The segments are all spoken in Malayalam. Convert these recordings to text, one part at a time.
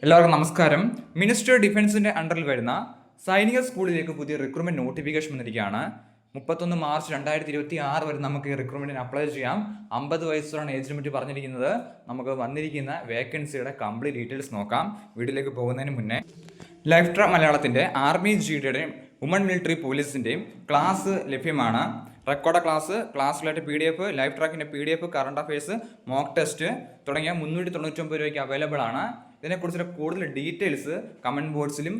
എല്ലാവർക്കും നമസ്കാരം. മിനിസ്റ്റർ ഡിഫൻസിന്റെ അണ്ടറിൽ വരുന്ന സൈനിക സ്കൂളിലേക്ക് പുതിയ റിക്രൂട്ട്മെന്റ് നോട്ടിഫിക്കേഷൻ വന്നിരിക്കുകയാണ്. 31 മാർച്ച് 2026 വരെ നമുക്ക് ഈ റിക്രൂട്ട്മെന്റിന് അപ്ലൈ ചെയ്യാം. 50 വയസ്സാണ് ഏജ് ലിമിറ്റ് പറഞ്ഞിരിക്കുന്നത്. നമുക്ക് വന്നിരിക്കുന്ന വേക്കൻസിയുടെ കംപ്ലീറ്റ് ഡീറ്റെയിൽസ് നോക്കാം. വീഡിയോയിലേക്ക് പോകുന്നതിന് മുന്നേ ലൈഫ് ട്രാക്ക് മലയാളത്തിന്റെ ആർമി ജിയുടെയും വുമൺ മിലിറ്ററി പോലീസിന്റെയും ക്ലാസ് ലഭ്യമാണ്. റെക്കോർഡ് ക്ലാസ്സിലായിട്ട് PDF, ലൈഫ് ട്രാക്കിന്റെ PDF, current affairs, mock test തുടങ്ങിയ 399 രൂപയ്ക്ക് അവൈലബിൾ ആണ്. ഇതിനെക്കുറിച്ചുള്ള കൂടുതൽ ഡീറ്റെയിൽസ് കമൻറ്റ് ബോക്സിലും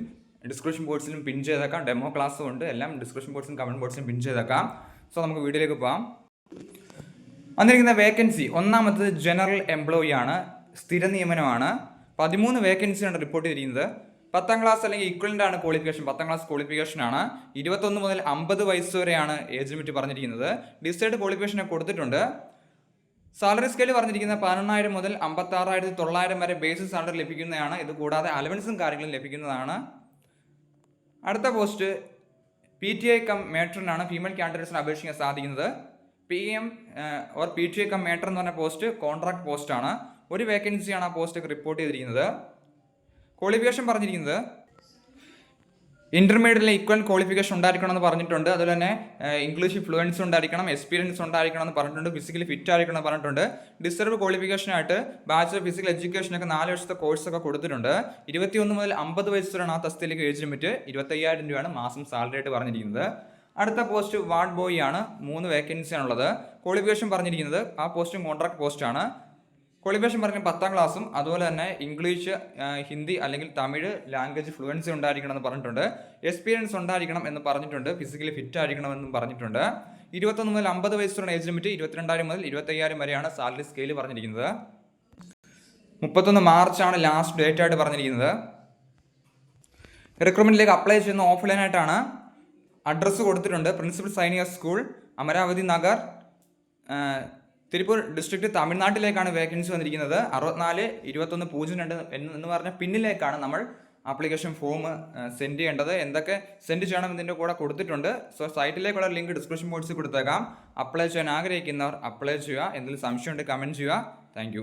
ഡിസ്ക്രിപ്ഷൻ ബോക്സിലും പിൻ ചെയ്തേക്കാം. ഡെമോ ക്ലാസ്സും ഉണ്ട്, എല്ലാം ഡിസ്ക്രിപ്ഷൻ ബോക്സിലും കമൻറ്റ് ബോക്സിലും പിൻ ചെയ്തേക്കാം. സോ നമുക്ക് വീഡിയോയിലേക്ക് പോകാം. വന്നിരിക്കുന്ന വേക്കൻസി ഒന്നാമത്തത് ജനറൽ എംപ്ലോയി ആണ്, സ്ഥിര നിയമനമാണ്. 13 വേക്കൻസിയാണ് റിപ്പോർട്ട് ചെയ്തിരിക്കുന്നത്. 10ാം ക്ലാസ് അല്ലെങ്കിൽ ഈക്വലൻ്റ് ആണ് ക്വാളിഫിക്കേഷൻ. 10ാം ക്ലാസ് ക്വാളിഫിക്കേഷൻ ആണ്. 21 മുതൽ 50 വയസ്സ് വരെയാണ് ഏജ് ലിമിറ്റ് പറഞ്ഞിരിക്കുന്നത്. ഡിസൈഡ് ക്വാളിഫിക്കേഷൻ കൊടുത്തിട്ടുണ്ട്. സാലറി സ്കെയിൽ പറഞ്ഞിരിക്കുന്നത് 18,000 മുതൽ 56,900 വരെ ബേസിക് സാലറി ലഭിക്കുന്നതാണ്. ഇത് കൂടാതെ അലവൻസും കാര്യങ്ങളും ലഭിക്കുന്നതാണ്. അടുത്ത പോസ്റ്റ് PTI കം മേട്രനാണ്. ഫീമെയിൽ കാൻഡിഡേറ്റ്സിന് അപേക്ഷിക്കാൻ സാധിക്കുന്നത്. PM or PTI cum matron എന്ന് പറഞ്ഞ പോസ്റ്റ് കോൺട്രാക്ട് പോസ്റ്റാണ്. ഒരു വേക്കൻസിയാണ് ആ പോസ്റ്റ് റിപ്പോർട്ട് ചെയ്തിരിക്കുന്നത്. ക്വാളിഫിക്കേഷൻ പറഞ്ഞിരിക്കുന്നത് ഇന്റർമീഡിയറ്റിലെ ഈക്വൽ ക്വാളിഫിക്കേഷൻ ഉണ്ടായിരിക്കണം എന്ന് പറഞ്ഞിട്ടുണ്ട്. അതുപോലെ തന്നെ ഇംഗ്ലീഷ് ഫ്ലുവൻസി ഉണ്ടായിരിക്കണം, എക്സ്പീരിയൻസ് ഉണ്ടായിരിക്കണം എന്ന് പറഞ്ഞിട്ടുണ്ട്, ഫിസിക്കലി ഫിറ്റ് ആയിരിക്കണം എന്ന് പറഞ്ഞിട്ടുണ്ട്. ഡിസർവ് ക്വാളിഫിക്കേഷനായിട്ട് ബാച്ചുലർ ഫിസിക്കൽ എഡ്യൂക്കേഷനൊക്കെ 4 വർഷത്തെ കോഴ്സൊക്കെ കൊടുത്തിട്ടുണ്ട്. 21 മുതൽ 50 വയസ്സ് വരെയാണ് ആ തസ്തിയിലേക്ക് ഏജ് ലിമിറ്റ്. 25,000 രൂപയാണ് മാസം സാലറി ആയിട്ട് പറഞ്ഞിരിക്കുന്നത്. അടുത്ത പോസ്റ്റ് വാർഡ് ബോയ് ആണ്. 3 വേക്കൻസിയാണുള്ളത്. ക്വാളിഫിക്കേഷൻ പറഞ്ഞിരിക്കുന്നത് ആ പോസ്റ്റും കോൺട്രാക്ട് പോസ്റ്റാണ്. ക്വാളിഫിക്കേഷൻ പറഞ്ഞ 10ാം ക്ലാസ്സും അതുപോലെ തന്നെ ഇംഗ്ലീഷ്, ഹിന്ദി അല്ലെങ്കിൽ തമിഴ് ലാംഗ്വേജ് ഫ്ലുവൻസി ഉണ്ടായിരിക്കണം എന്ന് പറഞ്ഞിട്ടുണ്ട്. എക്സ്പീരിയൻസ് ഉണ്ടായിരിക്കണം എന്ന് പറഞ്ഞിട്ടുണ്ട്. ഫിസിക്കലി ഫിറ്റ് ആയിരിക്കണം എന്നും പറഞ്ഞിട്ടുണ്ട്. 21 മുതൽ 50 വയസ്സുള്ള ഏജ് ലിമിറ്റ്. 22,000 മുതൽ 25,000 വരെയാണ് സാലറി സ്കെയിൽ പറഞ്ഞിരിക്കുന്നത്. 31 മാർച്ചാണ് ലാസ്റ്റ് ഡേറ്റ് ആയിട്ട് പറഞ്ഞിരിക്കുന്നത്. റിക്രൂട്ട്മെന്റിലേക്ക് അപ്ലൈ ചെയ്യുന്ന ഓഫ്ലൈനായിട്ടാണ്. അഡ്രസ്സ് കൊടുത്തിട്ടുണ്ട്. Principal Sainik school, Amaravathi Nagar, Tiruppur district, തമിഴ്നാട്ടിലേക്കാണ് വേക്കൻസി വന്നിരിക്കുന്നത്. 64-21-02 എന്ന് പറഞ്ഞ പിന്നിലേക്കാണ് നമ്മൾ ആപ്ലിക്കേഷൻ ഫോം സെൻഡ് ചെയ്യേണ്ടത്. എന്തൊക്കെ സെൻഡ് ചെയ്യണം ഇതിൻ്റെ കൂടെ കൊടുത്തിട്ടുണ്ട്. സോ സൈറ്റിലേക്കുള്ള ലിങ്ക് ഡിസ്ക്രിപ്ഷൻ ബോക്സിൽ കൊടുത്തേക്കാം. അപ്ലൈ ചെയ്യാൻ ആഗ്രഹിക്കുന്നവർ അപ്ലൈ ചെയ്യുക. എന്തെങ്കിലും സംശയമുണ്ടെങ്കിൽ കമൻറ്റ് ചെയ്യുക. താങ്ക്